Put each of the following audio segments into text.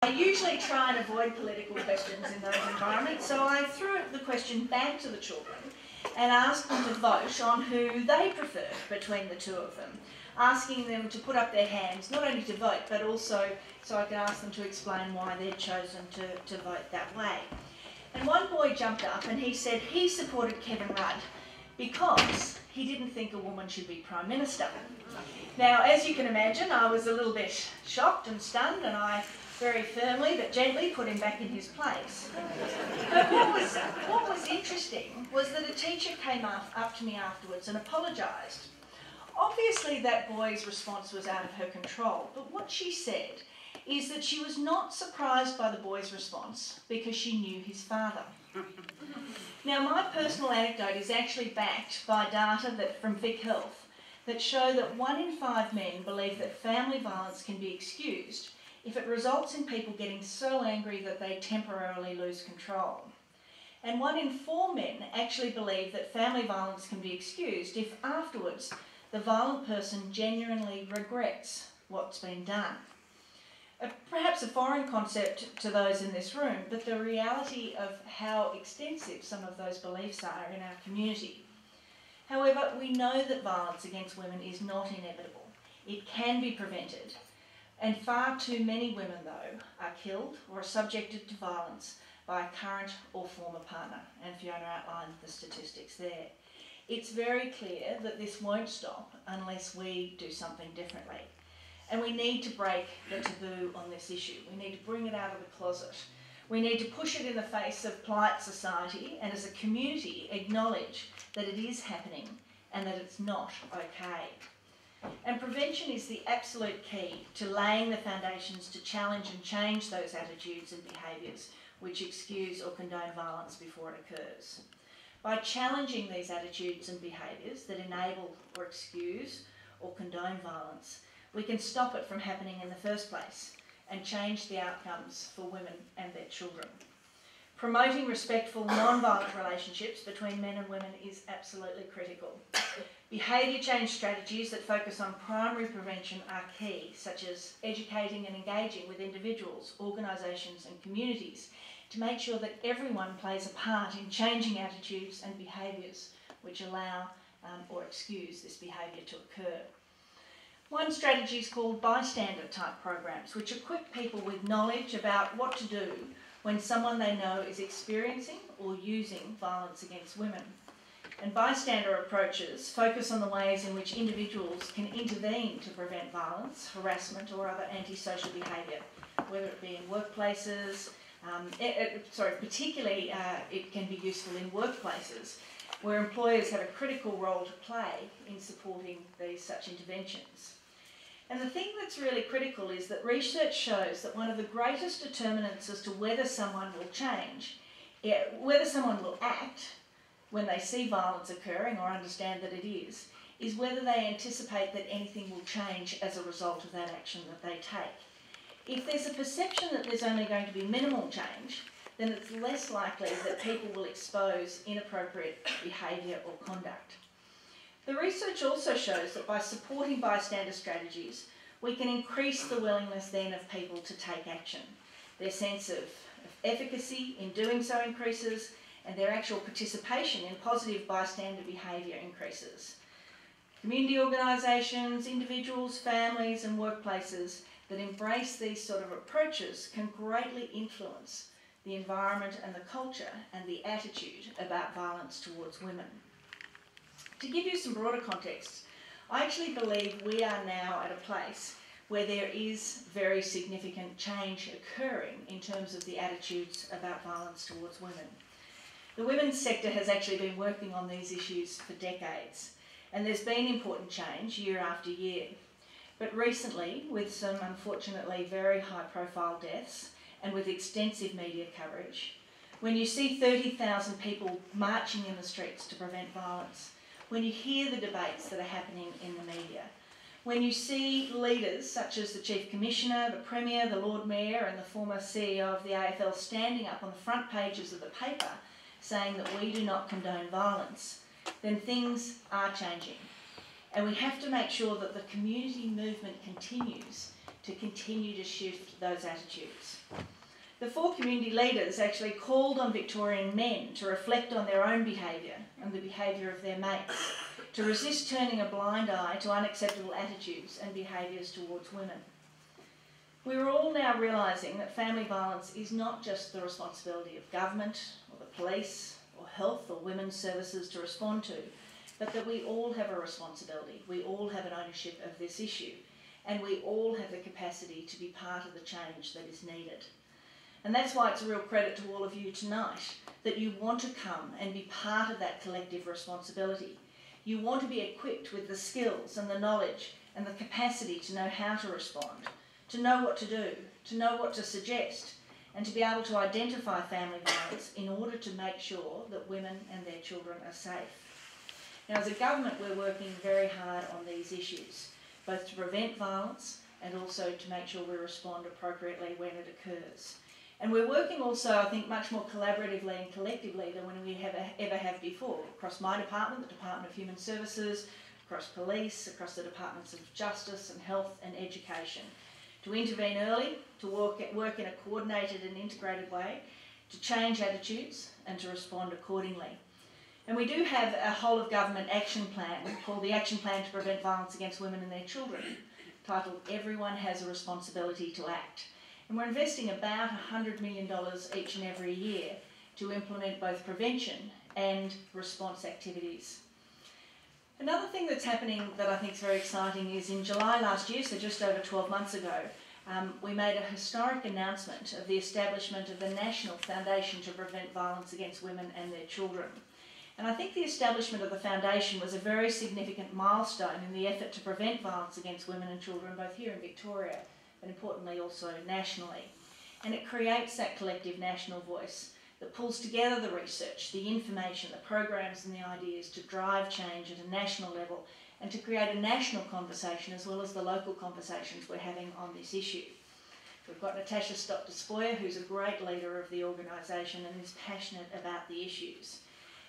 I usually try and avoid political questions in those environments, so I threw the question back to the children and asked them to vote on who they preferred between the two of them, asking them to put up their hands, not only to vote, but also so I could ask them to explain why they'd chosen to vote that way. And one boy jumped up and he said he supported Kevin Rudd because he didn't think a woman should be Prime Minister. Now, as you can imagine, I was a little bit shocked and stunned, and I very firmly but gently put him back in his place. But what was interesting was that a teacher came up to me afterwards and apologised. Obviously that boy's response was out of her control, but what she said is that she was not surprised by the boy's response because she knew his father. Now, my personal anecdote is actually backed by data from Vic Health that show that 1 in 5 men believe that family violence can be excused if it results in people getting so angry that they temporarily lose control. And 1 in 4 men actually believe that family violence can be excused if afterwards the violent person genuinely regrets what's been done. Perhaps a foreign concept to those in this room, but the reality of how extensive some of those beliefs are in our community. However, we know that violence against women is not inevitable. It can be prevented. And far too many women, though, are killed or are subjected to violence by a current or former partner. And Fiona outlined the statistics there. It's very clear that this won't stop unless we do something differently. And we need to break the taboo on this issue. We need to bring it out of the closet. We need to push it in the face of polite society and as a community acknowledge that it is happening and that it's not okay. And prevention is the absolute key to laying the foundations to challenge and change those attitudes and behaviours which excuse or condone violence before it occurs. By challenging these attitudes and behaviours that enable or excuse or condone violence, we can stop it from happening in the first place and change the outcomes for women and their children. Promoting respectful, non-violent relationships between men and women is absolutely critical. Behaviour change strategies that focus on primary prevention are key, such as educating and engaging with individuals, organisations and communities to make sure that everyone plays a part in changing attitudes and behaviours which allow or excuse this behaviour to occur. One strategy is called bystander type programs, which equip people with knowledge about what to do when someone they know is experiencing or using violence against women. And bystander approaches focus on the ways in which individuals can intervene to prevent violence, harassment or other antisocial behaviour, whether it be in workplaces, particularly it can be useful in workplaces where employers have a critical role to play in supporting such interventions. And the thing that's really critical is that research shows that one of the greatest determinants as to whether someone will change, whether someone will act when they see violence occurring or understand that it is whether they anticipate that anything will change as a result of that action that they take. If there's a perception that there's only going to be minimal change, then it's less likely that people will expose inappropriate behaviour or conduct. The research also shows that by supporting bystander strategies, we can increase the willingness then of people to take action. Their sense of efficacy in doing so increases, and their actual participation in positive bystander behaviour increases. Community organisations, individuals, families and workplaces that embrace these sort of approaches can greatly influence the environment and the culture and the attitude about violence towards women. To give you some broader context, I actually believe we are now at a place where there is very significant change occurring in terms of the attitudes about violence towards women. The women's sector has actually been working on these issues for decades, and there's been important change year after year. But recently, with some unfortunately very high-profile deaths and with extensive media coverage, when you see 30,000 people marching in the streets to prevent violence, when you hear the debates that are happening in the media, when you see leaders such as the Chief Commissioner, the Premier, the Lord Mayor and the former CEO of the AFL standing up on the front pages of the paper saying that we do not condone violence, then things are changing. And we have to make sure that the community movement continues to continue to shift those attitudes. The 4 community leaders actually called on Victorian men to reflect on their own behaviour and the behaviour of their mates, to resist turning a blind eye to unacceptable attitudes and behaviours towards women. We are all now realising that family violence is not just the responsibility of government or the police or health or women's services to respond to, but that we all have a responsibility, we all have an ownership of this issue, and we all have the capacity to be part of the change that is needed. And that's why it's a real credit to all of you tonight that you want to come and be part of that collective responsibility. You want to be equipped with the skills and the knowledge and the capacity to know how to respond, to know what to do, to know what to suggest, and to be able to identify family violence in order to make sure that women and their children are safe. Now, as a government, we're working very hard on these issues, both to prevent violence and also to make sure we respond appropriately when it occurs. And we're working also, I think, much more collaboratively and collectively than when we ever have before, across my department, the Department of Human Services, across police, across the Departments of Justice and Health and Education, to intervene early, to work in a coordinated and integrated way, to change attitudes and to respond accordingly. And we do have a whole of government action plan called the Action Plan to Prevent Violence Against Women and Their Children, titled Everyone Has a Responsibility to Act. And we're investing about $100 million each and every year to implement both prevention and response activities. Another thing that's happening that I think is very exciting is in July last year, so just over 12 months ago, we made a historic announcement of the establishment of the National Foundation to Prevent Violence Against Women and Their Children. And I think the establishment of the foundation was a very significant milestone in the effort to prevent violence against women and children, both here in Victoria, but importantly also nationally. And it creates that collective national voice that pulls together the research, the information, the programs and the ideas to drive change at a national level and to create a national conversation as well as the local conversations we're having on this issue. We've got Natasha Stock-Despoja, who's a great leader of the organisation and is passionate about the issues.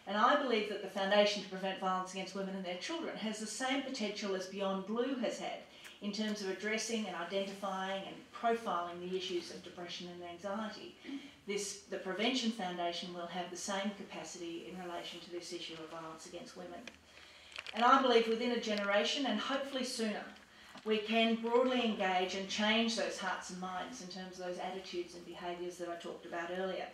And I believe that the Foundation to Prevent Violence Against Women and Their Children has the same potential as Beyond Blue has had in terms of addressing and identifying and profiling the issues of depression and anxiety. The Prevention Foundation will have the same capacity in relation to this issue of violence against women. And I believe within a generation, and hopefully sooner, we can broadly engage and change those hearts and minds in terms of those attitudes and behaviours that I talked about earlier,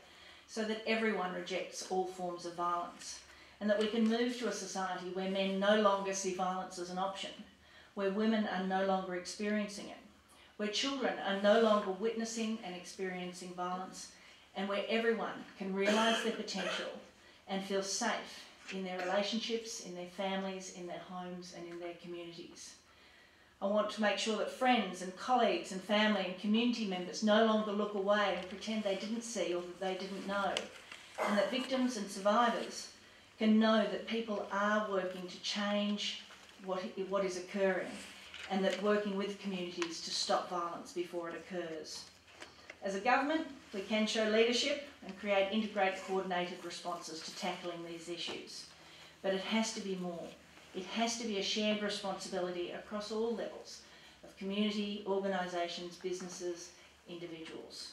so that everyone rejects all forms of violence, and that we can move to a society where men no longer see violence as an option, where women are no longer experiencing it, where children are no longer witnessing and experiencing violence, and where everyone can realise their potential and feel safe in their relationships, in their families, in their homes and in their communities. I want to make sure that friends and colleagues and family and community members no longer look away and pretend they didn't see or that they didn't know, and that victims and survivors can know that people are working to change what is occurring, and that working with communities to stop violence before it occurs. As a government, we can show leadership and create integrated, coordinated responses to tackling these issues. But it has to be more. It has to be a shared responsibility across all levels of community, organisations, businesses, individuals.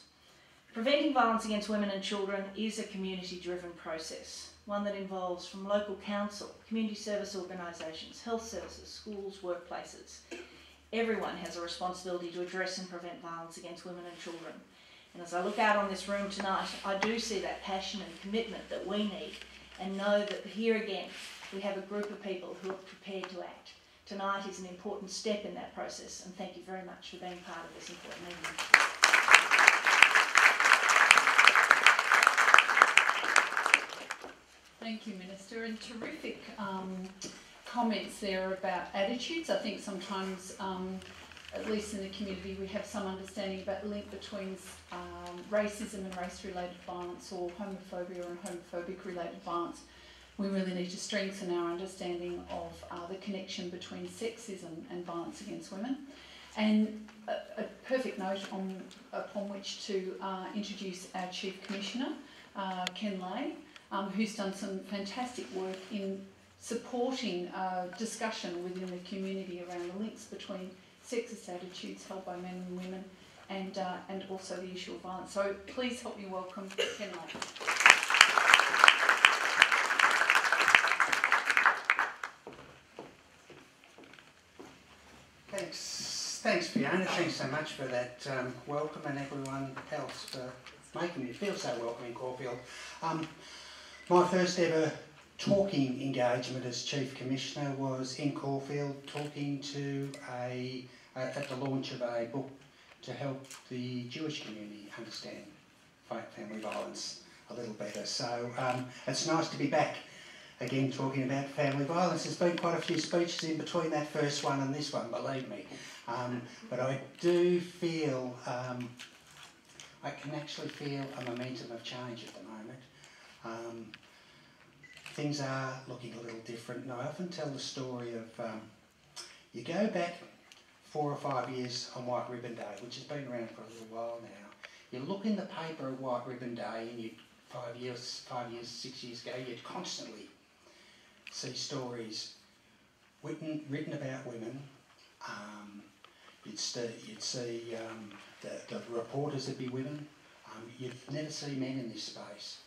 Preventing violence against women and children is a community-driven process, one that involves from local council, community service organisations, health services, schools, workplaces. Everyone has a responsibility to address and prevent violence against women and children. And as I look out on this room tonight, I do see that passion and commitment that we need, and know that here again we have a group of people who are prepared to act. Tonight is an important step in that process, and thank you very much for being part of this important meeting. Thank you, Minister, and terrific comments there about attitudes. I think sometimes, at least in the community, we have some understanding about the link between racism and race-related violence, or homophobia and homophobic-related violence. We really need to strengthen our understanding of the connection between sexism and violence against women. And a perfect note upon which to introduce our Chief Commissioner, Ken Lay, who's done some fantastic work in supporting discussion within the community around the links between sexist attitudes held by men and women, and also the issue of violence. So please help me welcome Ken Eira. Thanks Fiona, thanks so much for that welcome, and everyone else for making me feel so welcome in Caulfield. My first ever talking engagement as Chief Commissioner was in Caulfield, talking to at the launch of a book to help the Jewish community understand family violence a little better. So it's nice to be back again talking about family violence. There's been quite a few speeches in between that first one and this one, believe me. But I do feel, I can actually feel a momentum of change at the moment. Things are looking a little different, and I often tell the story of, you go back 4 or 5 years on White Ribbon Day, which has been around for a little while now. You look in the paper at White Ribbon Day, and 5 years, 6 years ago, you'd constantly see stories written about women. You'd see the reporters would be women. You'd never see men in this space.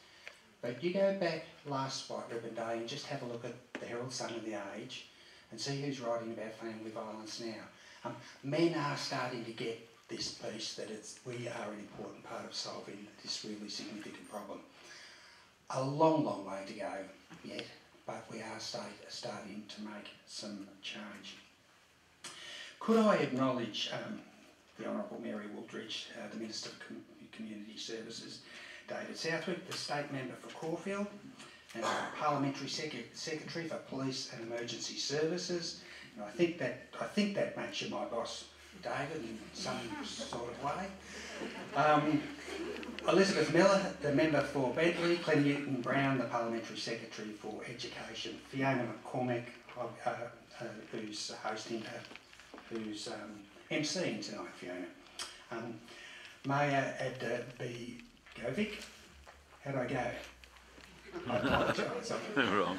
But you go back last White Ribbon Day and just have a look at the Herald Sun and the Age and see who's writing about family violence now. Men are starting to get this piece that we are an important part of solving this really significant problem. A long, long way to go yet, but we are starting to make some change. Could I acknowledge the Honourable Mary Wooldridge, the Minister for Community Services, David Southwick, the State Member for Caulfield, and the Parliamentary Secretary for Police and Emergency Services. And I think that makes you my boss, David, in some sort of way. Elizabeth Miller, the Member for Bentley, Glen Newton Brown, the Parliamentary Secretary for Education, Fiona McCormack, who's who's emceeing tonight, Fiona. Mayor Ed B. Govic, how'd I go? I apologise. Wrong.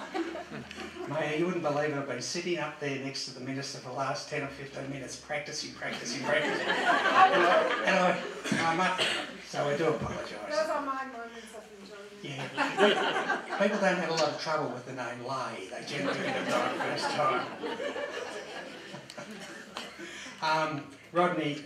Mayor, you wouldn't believe it, I've been sitting up there next to the Minister for the last 10 or 15 minutes practising. and I must, so I do apologise. Those are my moments of enjoyment. Yeah, people don't have a lot of trouble with the name Lay. They generally get it right the first time. Rodney